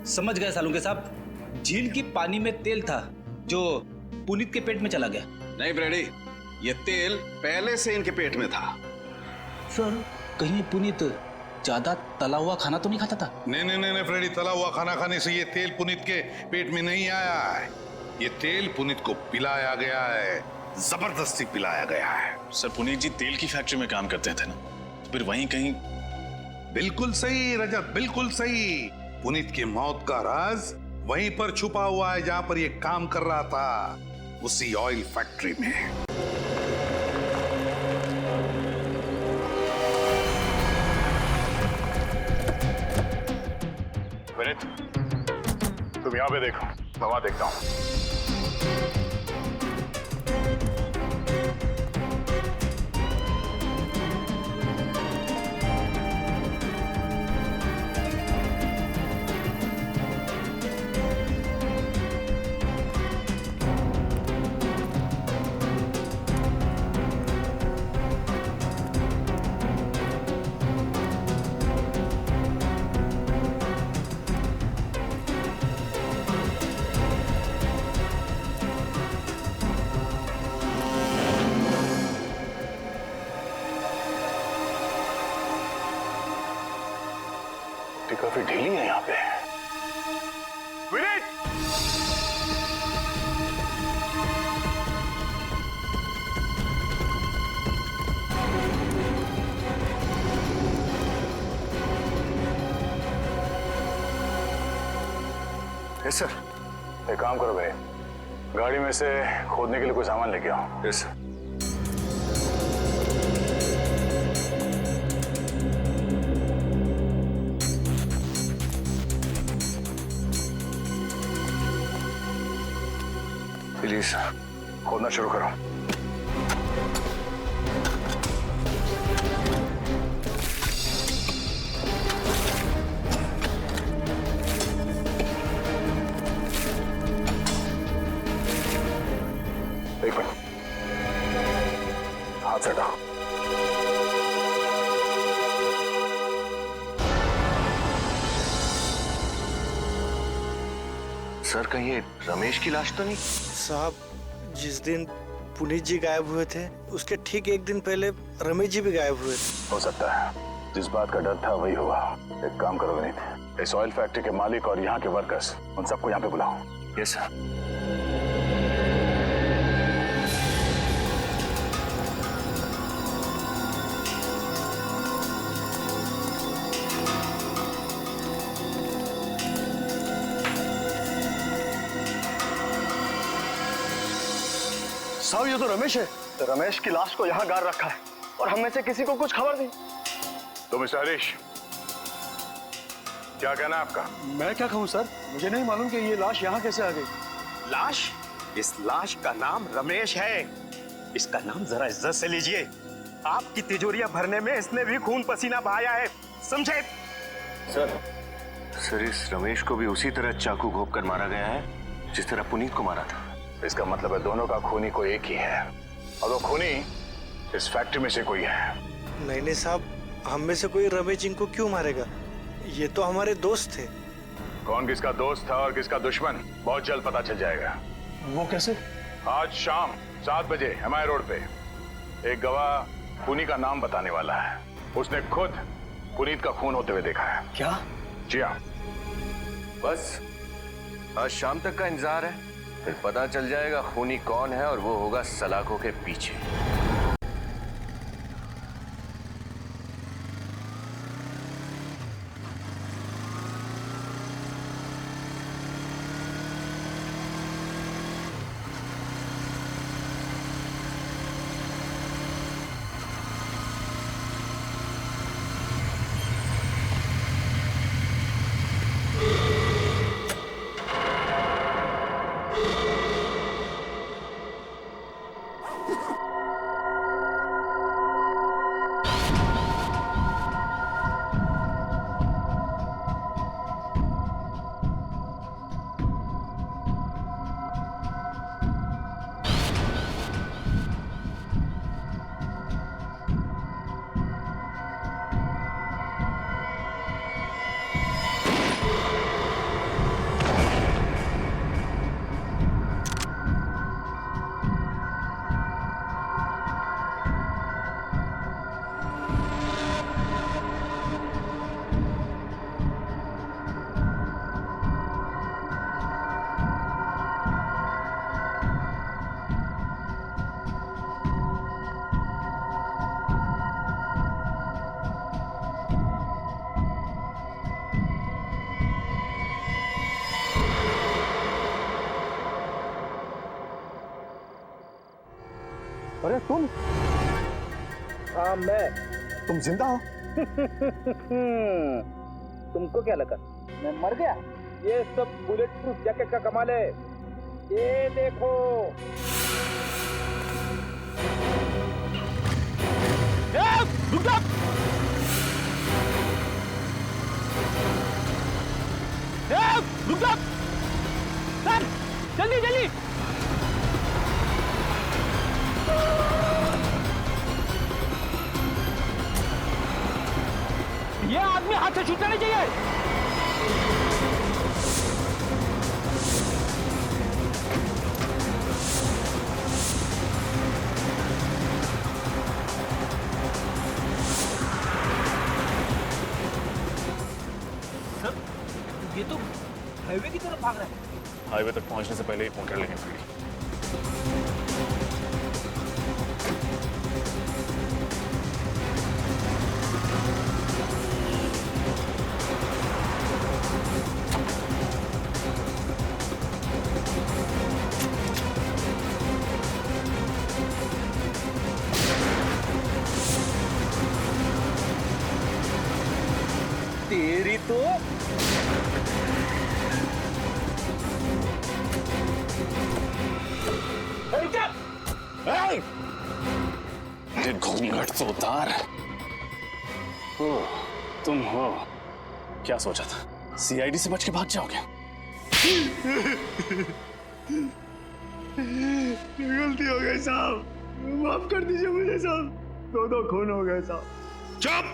समझ गए सालुंके साहब, झील की पानी में तेल था जो पुनीत के पेट में चला गया। नहीं फ्रेडी, ये तेल पहले से इनके पेट में था। सर कहीं पुनीत ज्यादा तला हुआ खाना तो नहीं खाता था? नहीं फ्रेडी, तला हुआ खाना खाने से ये तेल पुनीत के पेट में नहीं आया है। ये तेल पुनीत को पिलाया गया है, जबरदस्ती पिलाया गया है। सर पुनीत जी तेल की फैक्ट्री में काम करते थे ना, फिर वहीं कहीं। बिल्कुल सही रजत, बिल्कुल सही। पुनीत की मौत का राज वहीं पर छुपा हुआ है जहां पर ये काम कर रहा था, उसी ऑयल फैक्ट्री में। विनीत, तुम यहाँ पे देखो, मैं वहां देखता हूँ। काफी ढीली है यहाँ पे। विनीत! Yes sir. एक काम करो विनीत, गाड़ी में से खोदने के लिए कोई सामान लेके आओ। Yes sir. प्लीज खोदना शुरू करो। एक मिनट, हाथ से हटाओ। सर कहीं ये रमेश की लाश तो नहीं? साहब, जिस दिन पुनीत जी गायब हुए थे उसके ठीक एक दिन पहले रमेश जी भी गायब हुए थे। हो सकता है जिस बात का डर था वही हुआ। एक काम करो विनीत, इस ऑयल फैक्ट्री के मालिक और यहाँ के वर्कर्स, उन सबको यहाँ पे बुलाओ। Yes sir. साहब, ये तो रमेश है। रमेश की लाश को यहाँ गाड़ रखा है और हम में से किसी को कुछ खबर नहीं। तो मिस्टर हरीश, क्या कहना है आपका? मैं क्या कहूँ सर, मुझे नहीं मालूम कि ये लाश यहाँ कैसे आ गई। लाश? इस लाश का नाम रमेश है। इसका नाम जरा इज्जत से लीजिए। आपकी तिजोरियां भरने में इसने भी खून पसीना बहाया है, समझे? सर इस रमेश को भी उसी तरह चाकू घोंप कर मारा गया है जिस तरह पुनीत को मारा था। इसका मतलब है दोनों का खूनी कोई एक ही है, और वो खूनी इस फैक्ट्री में से कोई है। नहीं साहब, हम में से कोई रमेश जी को क्यों मारेगा? ये तो हमारे दोस्त थे। कौन किसका दोस्त था और किसका दुश्मन बहुत जल्द पता चल जाएगा। वो कैसे? आज शाम 7 बजे एमआई रोड पे एक गवाह खूनी का नाम बताने वाला है। उसने खुद पुनीत का खून होते हुए देखा है। क्या? जी हाँ। बस आज शाम तक का इंतजार है, फिर पता चल जाएगा खूनी कौन है और वो होगा सलाखों के पीछे। अरे तुम? हाँ मैं। तुम जिंदा हो? तुमको क्या लगा मैं मर गया? ये सब बुलेट प्रूफ जैकेट का कमाल है। ये देखो। रुक जा! रुक जा! सर, जल्दी जल्दी! ये आदमी हाथ से छूटना नहीं चाहिए। सर, ये तो हाईवे की तरफ भाग रहा है। हाईवे तक पहुंचने से पहले ही पकड़ लेंगे फिर। तेरी तो अरे घूंघट तो उतार। ओ, तुम हो? क्या सोचा था सीआईडी से बच के भाग जाओगे? गलती हो गई साहब, माफ कर दीजिए मुझे साहब। दो खून हो गए साहब। चुप!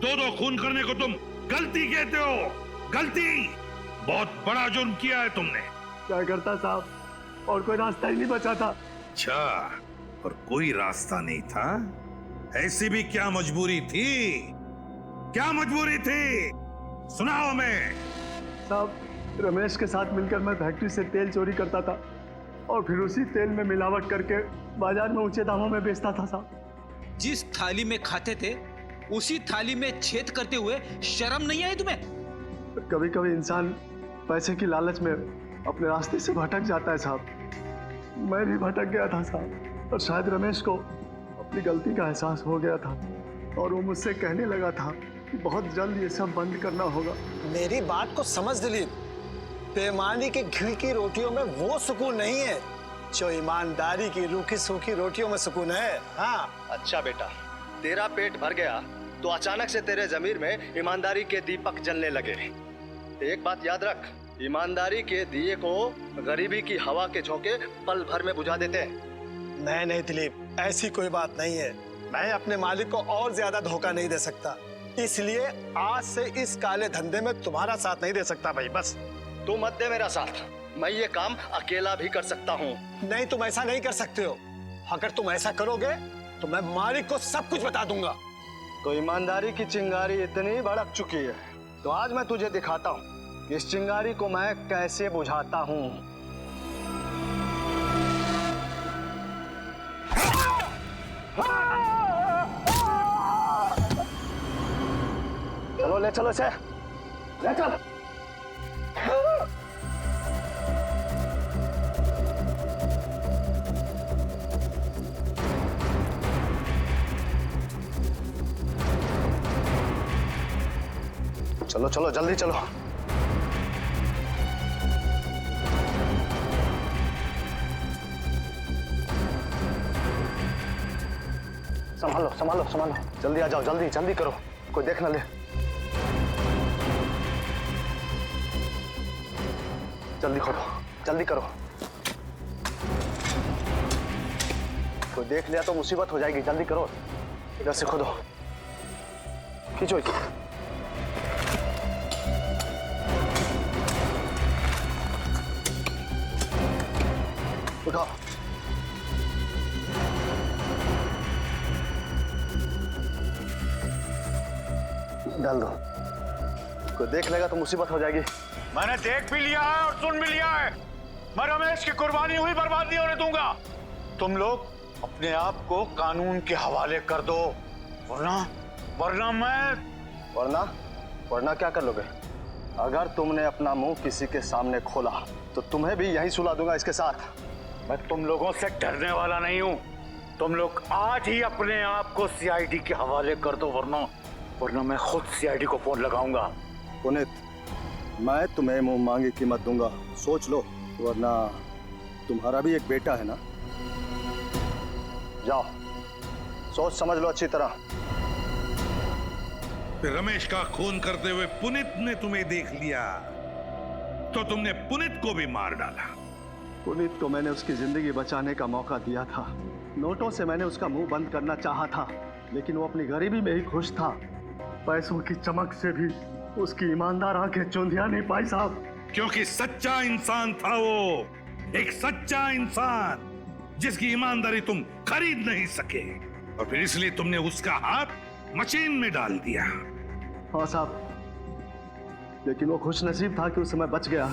दो खून करने को तुम गलती कहते हो? गलती? बहुत बड़ा जुर्म किया है तुमने। क्या करता साहब, और कोई रास्ता ही नहीं बचा था। अच्छा, और कोई रास्ता नहीं था? ऐसी भी क्या मजबूरी थी? क्या मजबूरी थी? सुनाओ मैं। साहब, रमेश के साथ मिलकर मैं फैक्ट्री से तेल चोरी करता था और फिर उसी तेल में मिलावट करके बाजार में ऊंचे दामों में बेचता था साहब। जिस थाली में खाते थे उसी थाली में छेद करते हुए शर्म नहीं आई तुम्हें? कभी कभी इंसान पैसे की लालच में अपने रास्ते से भटक जाता है साहब। मैं भी भटक गया था साहब, और शायद रमेश को अपनी गलती का एहसास हो गया था और वो मुझसे कहने लगा था कि बहुत जल्द ये सब बंद करना होगा। मेरी बात को समझ दिलीप, पैमाने की घी की रोटियों में वो सुकून नहीं है जो ईमानदारी की रूखी सूखी रोटियों में सुकून है। हाँ। अच्छा बेटा, तेरा पेट भर गया तो अचानक से तेरे जमीर में ईमानदारी के दीपक जलने लगे। एक बात याद रख, ईमानदारी के दिए को गरीबी की हवा के झोंके पल भर में बुझा देते हैं। नहीं दिलीप, ऐसी कोई बात नहीं है। मैं अपने मालिक को और ज्यादा धोखा नहीं दे सकता, इसलिए आज से इस काले धंधे में तुम्हारा साथ नहीं दे सकता भाई। बस तू मत दे मेरा साथ, मैं ये काम अकेला भी कर सकता हूँ। नहीं, तुम ऐसा नहीं कर सकते हो। अगर तुम ऐसा करोगे तो मैं मालिक को सब कुछ बता दूंगा। तो ईमानदारी की चिंगारी इतनी भड़क चुकी है तो आज मैं तुझे दिखाता हूँ कि इस चिंगारी को मैं कैसे बुझाता हूँ। चलो ले चलो इसे, ले चल। चलो चलो जल्दी चलो। संभालो संभालो संभालो, जल्दी आ जाओ, जल्दी जल्दी करो, कोई देख ना ले। जल्दी खोलो, जल्दी करो, कोई देख लिया तो मुसीबत हो जाएगी। जल्दी करो, इधर से खोदो, खींचो इसे। उठाओ, डाल दो, कोई देख लेगा तो मुसीबत हो जाएगी। मैंने देख भी लिया है और सुन भी लिया है। मैं रमेश की कुर्बानी हुई बर्बाद नहीं होने दूंगा। तुम लोग अपने आप को कानून के हवाले कर दो, वरना मैं वरना क्या कर लोगे? अगर तुमने अपना मुंह किसी के सामने खोला तो तुम्हें भी यही सुला दूंगा इसके साथ। मैं तुम लोगों से डरने वाला नहीं हूं। तुम लोग आज ही अपने आप को सीआईडी के हवाले कर दो, वरना मैं खुद सीआईडी को फोन लगाऊंगा। पुनीत, मैं तुम्हें मुंह मांगी कीमत दूंगा, सोच लो, वरना तुम्हारा भी एक बेटा है ना। जाओ, सोच समझ लो अच्छी तरह। रमेश का खून करते हुए पुनीत ने तुम्हें देख लिया तो तुमने पुनीत को भी मार डाला। पुनीत को मैंने उसकी जिंदगी बचाने का मौका दिया था। नोटों से मैंने उसका मुंह बंद करना चाहा था, लेकिन वो अपनी गरीबी में ही खुश था। पैसों की चमक से भी उसकी ईमानदार आंखें चौंधिया नहीं पाई साहब। क्योंकि सच्चा इंसान था वो, एक सच्चा इंसान जिसकी ईमानदारी तुम खरीद नहीं सके, और फिर इसलिए तुमने उसका हाथ मशीन में डाल दिया। हाँ साहब, लेकिन वो खुश नसीब था कि उस समय बच गया।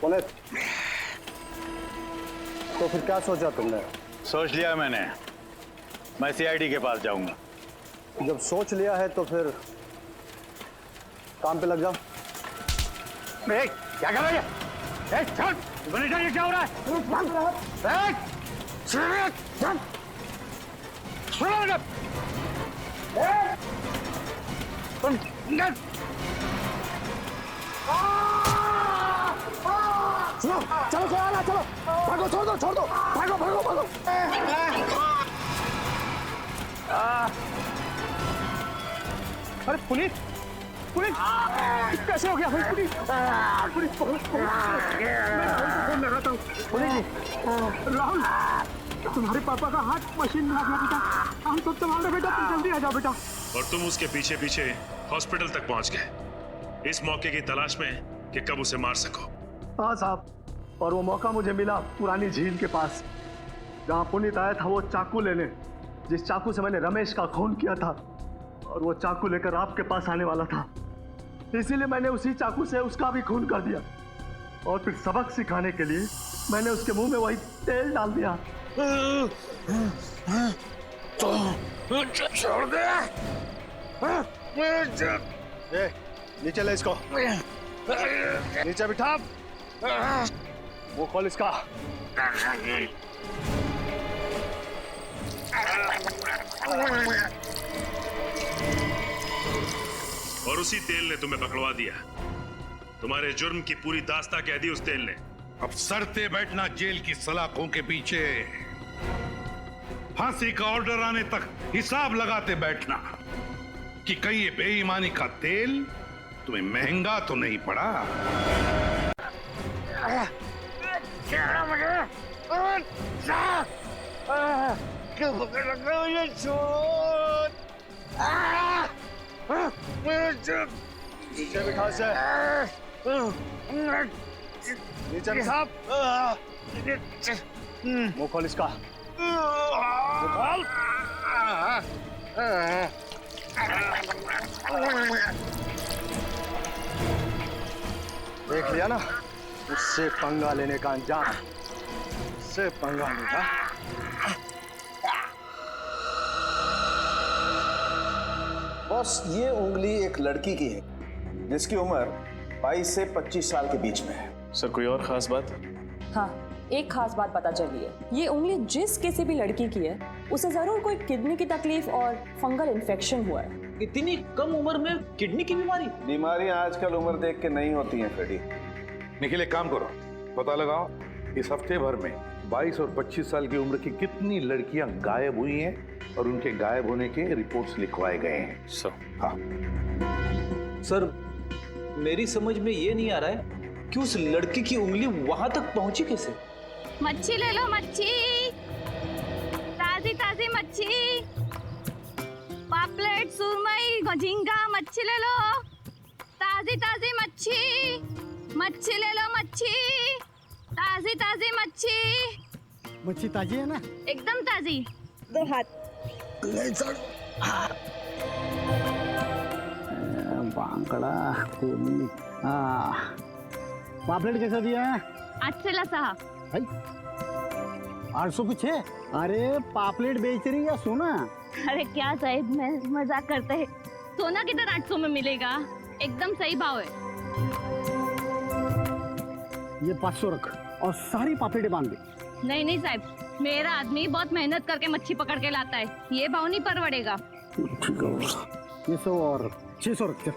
पुनीत, तो फिर क्या सोचा तुमने? सोच लिया मैंने, मैं सीआईडी के पास जाऊंगा। जब सोच लिया है तो फिर काम पे लग जाओ। क्या कर रहा है? ये क्या हो रहा है? चलो चलो चलो, भागो, छोड़ दो, भागो भागो भागो। अरे पुनीत, पुलिस कैसे हो गया भाई? पुलिस पुलिस मैं राहुल को फोन लगाता हूँ। पुलिस राहुल, तुम्हारे पापा का हाथ मशीन में आ गया बेटा। हम सब संभाल रहे बेटा, तुम जल्दी आ जाओ बेटा। और तुम उसके पीछे पीछे हॉस्पिटल तक पहुंच गए इस मौके की तलाश में कि कब उसे मार सको। हाँ साहब, और वो मौका मुझे मिला पुरानी झील के पास, जहाँ पुनीत आया था वो चाकू लेने, जिस चाकू से मैंने रमेश का खून किया था, और वो चाकू लेकर आपके पास आने वाला था। इसीलिए मैंने उसी चाकू से उसका भी खून कर दिया, और फिर सबक सिखाने के लिए मैंने उसके मुंह में वही तेल डाल दिया। छोड़ दे। नीचे ले इसको, नीचे बिठा। वो खोल इसका। और उसी तेल ने तुम्हें पकड़वा दिया। तुम्हारे जुर्म की पूरी दास्तां कह दी उस तेल ने। अब सरते बैठना जेल की सलाखों के पीछे, फांसी का ऑर्डर आने तक हिसाब लगाते बैठना कि कहीं ये बेईमानी का तेल तुम्हें महंगा तो नहीं पड़ा। क्यों पकड़ लग रहा हूँ ये छोड़? नीचे बिठा से, नीचे बिठा। मुंह खोल इसका। देख लिया ना उससे पंगा लेने का अंजाम, उससे पंगा लेगा। बॉस, ये उंगली एक लड़की की है जिसकी उम्र 22 से 25 साल के बीच में है। सर कोई और खास बात? हाँ, एक खास बात पता चली है। ये उंगली जिस किसी भी लड़की की है उसे जरूर कोई किडनी की तकलीफ और फंगल इन्फेक्शन हुआ है। इतनी कम उम्र में किडनी की बीमारी? बीमारियां आजकल उम्र देख के नहीं होती हैं फ्रेडी। निखिल, एक काम करो, पता लगाओ इस हफ्ते भर में 22 और 25 साल की उम्र की कितनी लड़कियां गायब हुई हैं और उनके गायब होने के रिपोर्ट्स लिखवाए गए हैं। हाँ सर, मेरी समझ में ये नहीं आ रहा है कि उस लड़की की उंगली वहां तक पहुंची कैसे? मच्छी ले लो, मच्छी, ताजी ताजी मच्छी, पापलेट, सुरमई, झींगा, मच्छी ले लो, ताजी ताजी मच्छी, मच्छी ले लो, मच्छी, ताजी ताजी मच्छी। मच्छी ताजी है ना? एकदम ताजी। दो हाथ बांगड़ा, पापलेट कैसा दिया है? 800 साहब। 800 कुछ है? अरे पापलेट बेच रही या सोना? अरे क्या साहिब, मैं मजाक करते हैं। सोना किधर 800 में मिलेगा? एकदम सही भाव है। ये 500 रख और सारी पापलेटें बांध दे। नहीं नहीं साहब, मेरा आदमी बहुत मेहनत करके मच्छी पकड़ के लाता है, ये भाव नहीं परवड़ेगा। ये 100 और 600 रख।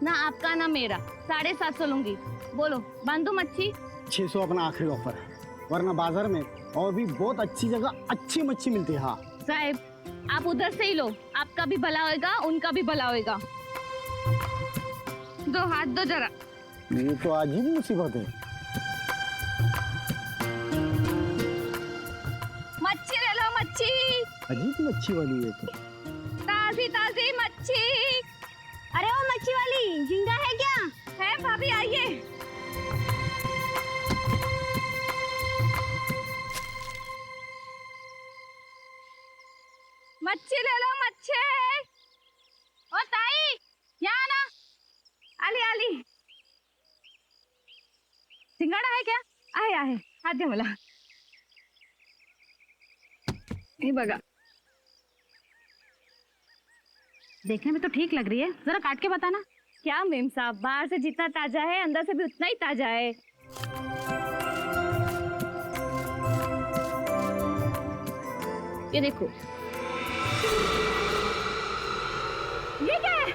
ना आपका ना मेरा, 750 लूंगी। बोलो, बांधू मच्छी? 600 अपना आखिरी ऑफर है, वरना बाजार में और भी बहुत अच्छी जगह अच्छी मच्छी मिलती है। हाँ साहब, आप उधर से ही लो, आपका भी भला होएगा, उनका भी भला होएगा। दो हाथ दो जरा। ये तो अजीब मुसीबत है। मच्छी ले लो, मच्छी। अजीब मच्छी वाली है तो। ताजी ताजी मच्छी। अरे वो मच्छी वाली, झींगा है क्या? है भाभी, आइए। मच्छी ले लो, मच्छी। ओ ताई, यहाँ ना। आली आली। सिंगाड़ा है क्या? आहे आहे, हाथ दे मला। ये बघा, देखने में तो ठीक लग रही है, जरा काट के बताना। क्या मेम साहब, बाहर से जितना ताजा है अंदर से भी उतना ही ताजा है। ये देखो। ये क्या है?